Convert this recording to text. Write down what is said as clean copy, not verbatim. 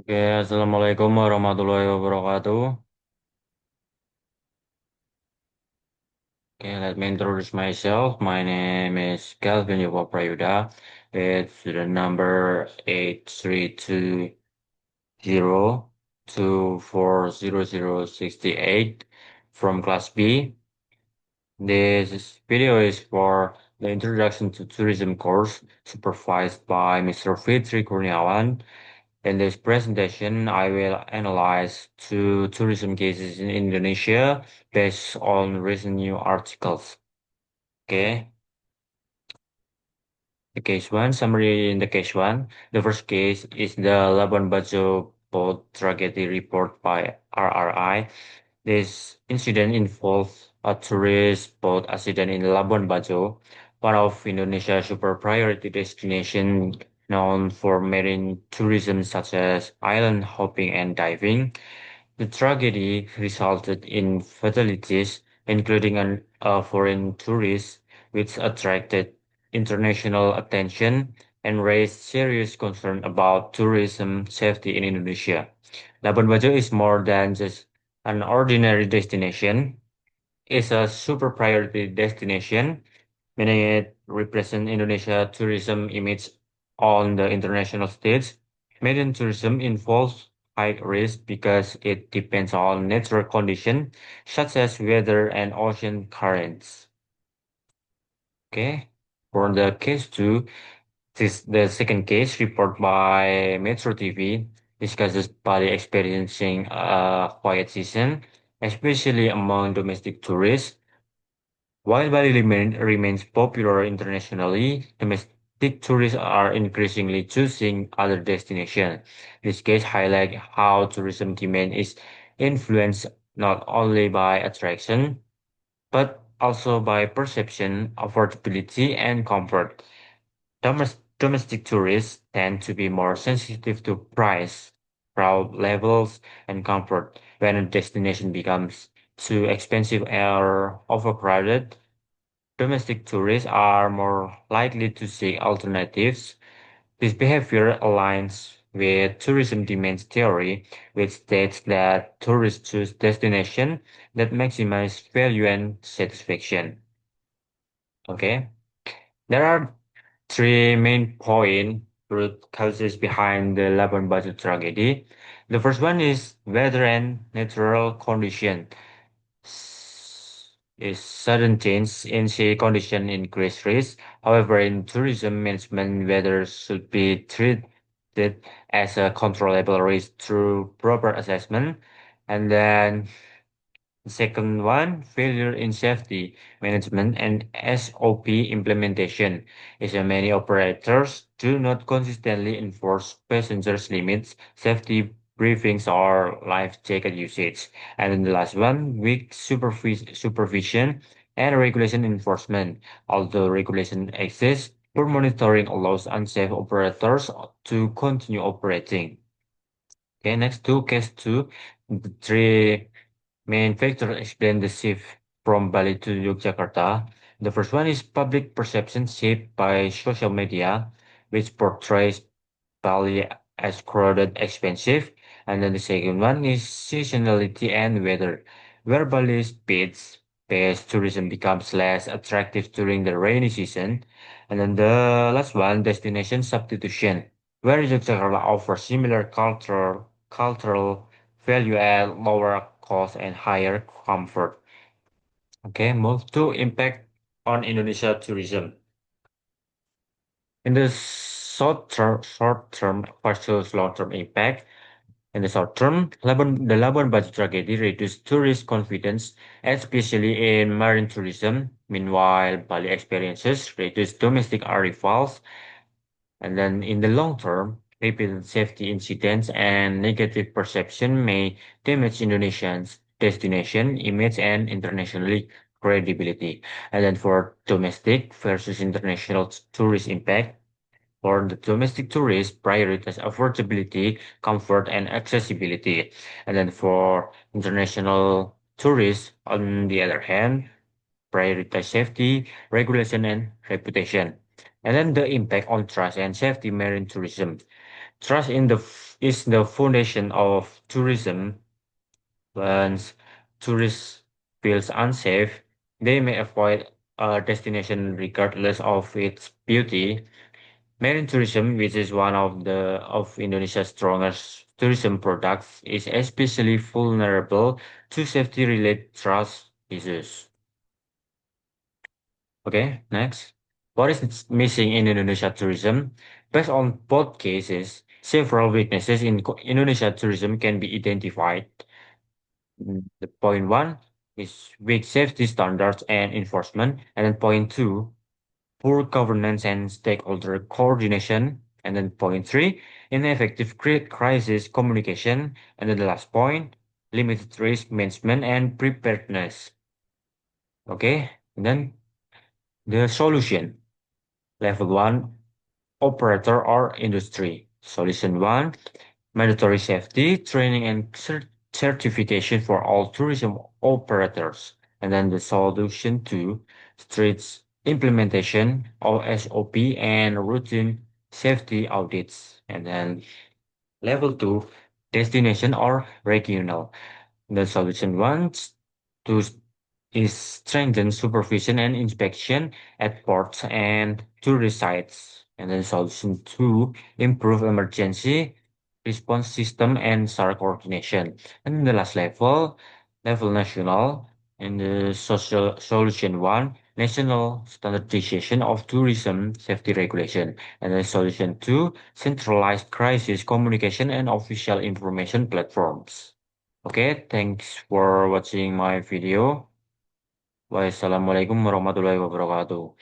Oke, Assalamualaikum warahmatullahi wabarakatuh. Okay, let me introduce myself. My name is Calvin Yuva Prayuda. It's the number 8320240068 from Class B. This video is for the Introduction to Tourism course supervised by Mr. Fitri Kurniawan. In this presentation, I will analyze two tourism cases in Indonesia based on recent new articles. Okay, the case one, summary in the case one. The first case is the Labuan Bajo boat tragedy report by RRI. This incident involved a tourist boat accident in Labuan Bajo, one of Indonesia's super priority destination known for marine tourism such as island hopping and diving. The tragedy resulted in fatalities, including a foreign tourist, which attracted international attention and raised serious concern about tourism safety in Indonesia. Labuan Bajo is more than just an ordinary destination. It's a super priority destination, meaning it represents Indonesia tourism image on the international stage. Marine tourism involves high risk because it depends on natural conditions such as weather and ocean currents. Okay. For the case two, this the second case report by Metro TV discusses Bali experiencing a quiet season, especially among domestic tourists. While Bali remains popular internationally, domestic tourists are increasingly choosing other destinations. This case highlights how tourism demand is influenced not only by attraction, but also by perception, affordability, and comfort. Domestic tourists tend to be more sensitive to price, crowd levels, and comfort. When a destination becomes too expensive or overcrowded, domestic tourists are more likely to seek alternatives. This behavior aligns with tourism demands theory, which states that tourists choose destinations that maximize value and satisfaction. Okay, there are three main point root causes behind the Labuan Bajo tragedy. The first one is weather and natural condition. Is sudden change in sea condition increase risk. However, in tourism management, weather should be treated as a controllable risk through proper assessment. And then the second one, failure in safety management and SOP implementation is that many operators do not consistently enforce passengers limits, safety briefings or life jacket usage. And then the last one, weak supervision and regulation enforcement. Although regulation exists, poor monitoring allows unsafe operators to continue operating. Okay, next two, case two, the three main factors explain the shift from Bali to Yogyakarta. The first one is public perception shaped by social media, which portrays Bali as crowded, expensive. And then the second one is seasonality and weather, where Bali's beach-based tourism becomes less attractive during the rainy season. And then the last one, destination substitution, where Yogyakarta offers similar cultural value at lower cost and higher comfort. Okay, move to impact on Indonesia tourism. In the short term versus long term impact. In the short term, the Labuan Bajo tragedy reduced tourist confidence, especially in marine tourism. Meanwhile, Bali experiences reduced domestic arrivals. And then in the long term, repeated safety incidents and negative perception may damage Indonesians' destination image and internationally credibility. And then for domestic versus international tourist impact, for the domestic tourists, prioritize affordability, comfort, and accessibility. And then for international tourists, on the other hand, prioritize safety, regulation, and reputation. And then the impact on trust and safety marine tourism. Trust is the foundation of tourism. Once tourists feels unsafe, they may avoid a destination regardless of its beauty. Marine tourism, which is one of Indonesia's strongest tourism products, is especially vulnerable to safety-related trust issues. Okay, next. What is missing in Indonesia tourism? Based on both cases, several weaknesses in Indonesia tourism can be identified. The point one is weak safety standards and enforcement, and then point two, poor governance and stakeholder coordination, and then point three, ineffective crisis communication, and then the last point, limited risk management and preparedness. Okay, and then the solution. Level 1, operator or industry. Solution 1, mandatory safety, training and certification for all tourism operators. And then the solution 2, strict implementation of SOP and routine safety audits. And then level 2, destination or regional. The solution 1 to is strengthen supervision and inspection at ports and tourist sites. And then solution two, improve emergency response system and SAR coordination. And then the last level, level national, and the social solution one, national standardization of tourism safety regulation. And then solution two, centralized crisis communication and official information platforms. Okay, thanks for watching my video. Wassalamualaikum warahmatullahi wabarakatuh.